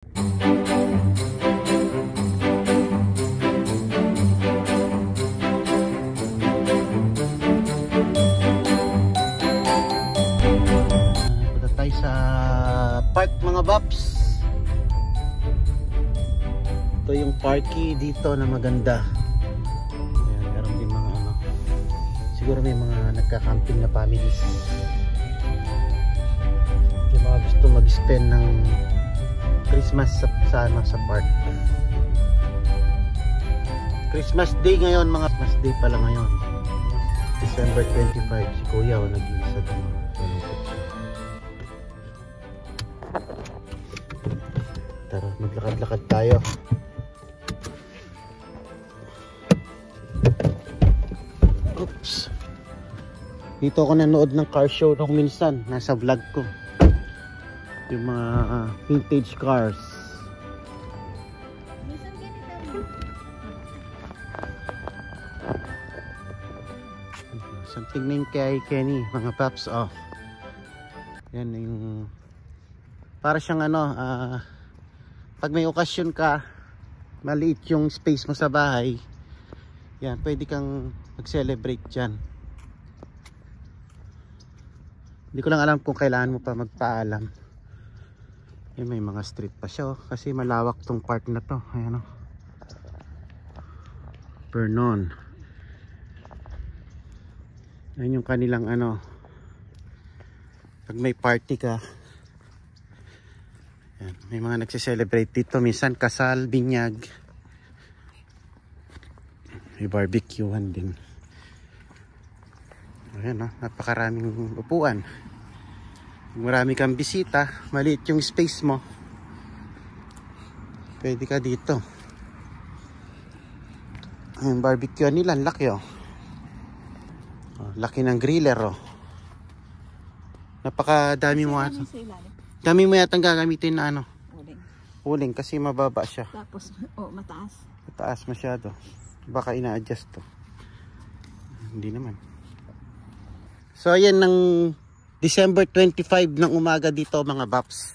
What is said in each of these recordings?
Punta tayo sa park mga Baps. Ito yung parky dito na maganda. Ayan, meron din mga ano. Siguro may mga nagka-camping na families. Yung mga gusto mag-spend ng Christmas sa park. Christmas Day ngayon, mga Christmas Day pala ngayon. December 25. Si Kuya nag-iisa doon. Tara, maglakad-lakad tayo. Oops. Dito ako nanood ng car show nung minsan. Nasa vlog ko. Yung mga vintage cars. Something named kay Kenny, mga Paps. Oh. Yan yung para siyang ano, pag may okasyon ka, maliit yung space mo sa bahay. Yan, pwede kang mag-celebrate dyan. Hindi ko lang alam kung kailangan mo pa magpaalam. Yan, may mga street pa siya, oh, kasi malawak tong park na to. Ayan, oh. Vernon. Yan yung kanilang ano, pag may party ka. Yan, may mga nagse-celebrate dito. Minsan kasal, binyag. May barbecuehan din. Ayan, oh, napakaraming upuan. Marami kang bisita, maliit yung space mo, pwede ka dito. Yung barbecue nila, laki oh. Laki ng griller oh. Napakadami mo ata. Dami mo yatang gagamitin na ano. Uling kasi mababa siya. Tapos mataas. Mataas masyado. Baka ina-adjust to. Hindi naman. So ayan ng December 25 ng umaga dito mga Baps.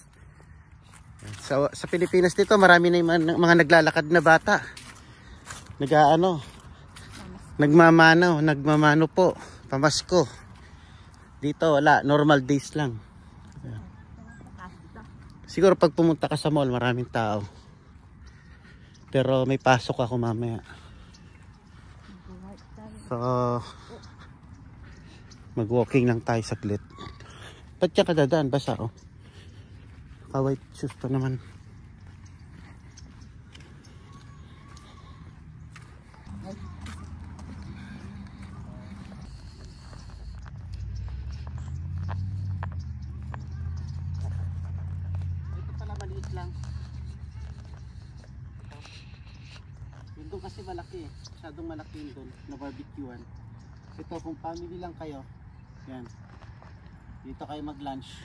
Sa Pilipinas dito marami na yung mga naglalakad na bata. Nagmamano po. Pamasko. Dito wala, normal days lang. Siguro pag pumunta ka sa mall maraming tao. Pero may pasok ako mamaya. So mag-walking lang tayo saglit. Ba't siya kadadaan? Basa oh. Ka-white shoes pa naman. Ito pala maliit lang. Yun doon kasi malaki eh. Masyadong malaki yun doon na barbecuehan. Ito kung family lang kayo. Yan. Dito kayo mag-lunch.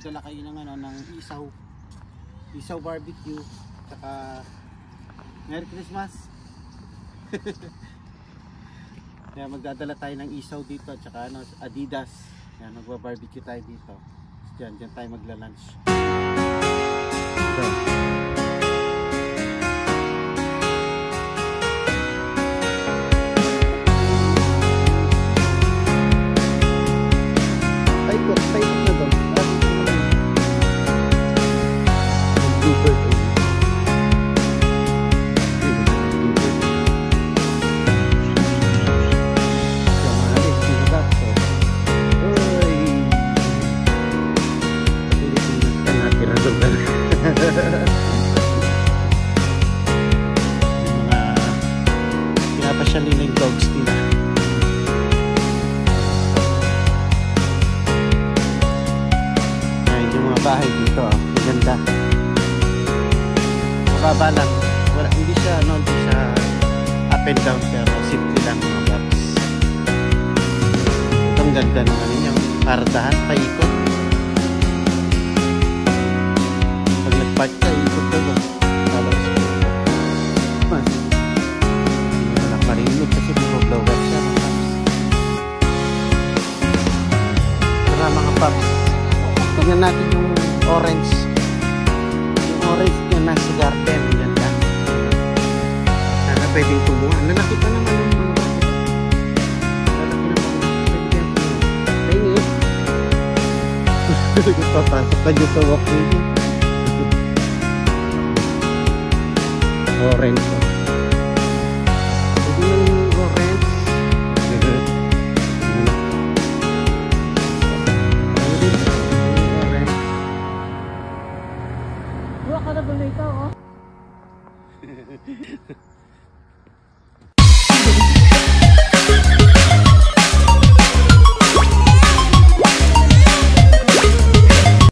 Dala kayo ng ano, ng isaw barbecue, tsaka Merry Christmas. Yan, magdadala tayo ng isaw dito, tsaka ano, Adidas. Yan, magba-barbecue tayo dito. Diyan tayo magla-lunch. Pinapasyalin yung dogs nila. Ayan yung mga bahay dito oh. Maganda. Mababa lang. Wala, hindi siya up and down pero simple lang mga Baps. Itong ganda naman yung pardahan, paikot. Pag nag-park ka, ikot ka ba? Marinig kasi blower siya mga Paps. Tara mga Paps, tingnan natin yung orange. Yung orange niya Lalaki pa naman yung mga bata. Lalaki na pa naman. Tingin. Papasok ka dyan sa walkway. Orange. Pwede man yung orange. Buwa ka na ba na ikaw, oh?